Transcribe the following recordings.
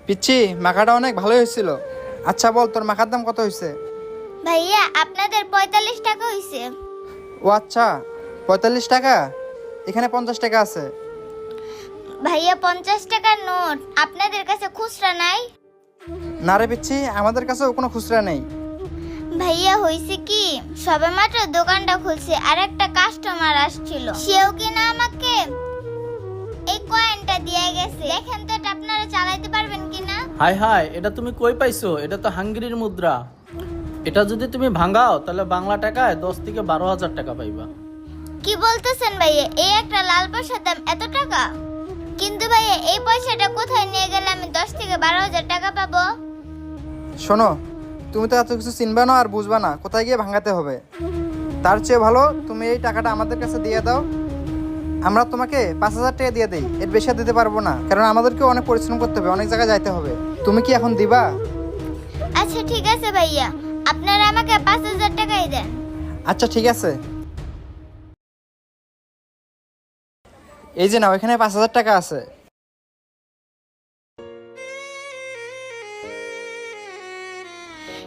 পিচ্ছি, মাখাটা অনেক ভালো হয়েছিল। আচ্ছা বল, তোর মাখার দাম কত হয়েছে? ভাইয়া আপনাদের 45 টাকা হইছে। ও আচ্ছা, 45 টাকা। এখানে 50 টাকা আছে। ভাইয়া 50 টাকার নোট, আপনাদের কাছে খুচরা নাই? না রে পিচ্ছি, আমাদের কাছেও কোনো খুচরা নেই। ভাইয়া হইছে কি, সবে মাত্র দোকানটা খুলছে আর একটা কাস্টমার আসছিল, সেও কিনা আমাকে এই কয়েনটা দিয়ে গেছে। দেখেন তো এটা আপনারা চালাইতে পারবেন কিনা। হাই হাই, এটা তুমি কই পাইছো? এটা তো হাঙ্গেরির মুদ্রা। এটা যদি তুমি ভাঙাও তাহলে বাংলা টাকায় 10 থেকে 12,000 টাকা পাইবা। কি বলতেছেন ভাইয়া, এই একটা লাল পয়সার দাম এত টাকা? কিন্তু ভাইয়া এই পয়সাটা কোথায় নিয়ে গেলে আমি 10 থেকে 12,000 টাকা পাবো? শোনো, তুমি তো এত কিছু চিনবা না আর বুঝবা না কোথায় গিয়ে ভাঙাতে হবে। তার চেয়ে ভালো তুমি এই টাকাটা আমাদের কাছে দিয়ে দাও। আমরা তোমাকে 5,000 টাকা দিয়ে দেই, এর বেশি আর দিতে পারবো না, কারণ আমাদেরকে অনেক পরিশ্রম করতে হবে, অনেক জায়গায় যাইতে হবে। তুমি কি এখন দিবা? আচ্ছা ঠিক আছে ভাইয়া, আপনারা আমাকে 5,000 টাকাই দেন। আচ্ছা ঠিক আছে, এই যে নাও, এখানে 5,000 টাকা আছে।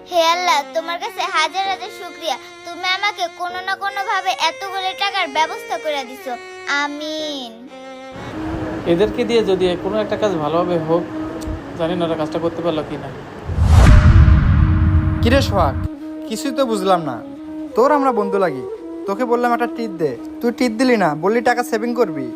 হে আল্লাহ, তোমার কাছে হাজার হাজার শুকরিয়া, তুমি আমাকে কোনো না কোনো ভাবে এতগুলো টাকার ব্যবস্থা করে দিছো। আমিন। এদেরকে দিয়ে যদি কোনো একটা কাজ ভালোভাবে হোক, জানি না ওরা কাজটা করতে পারলো কি না। কিরে সোহাগ, কিছুই তো বুঝলাম না। তোর আমরা বন্ধু লাগি, তোকে বললাম একটা টিপ দে, তুই টিপ দিলি না, বললি টাকা সেভিং করবি।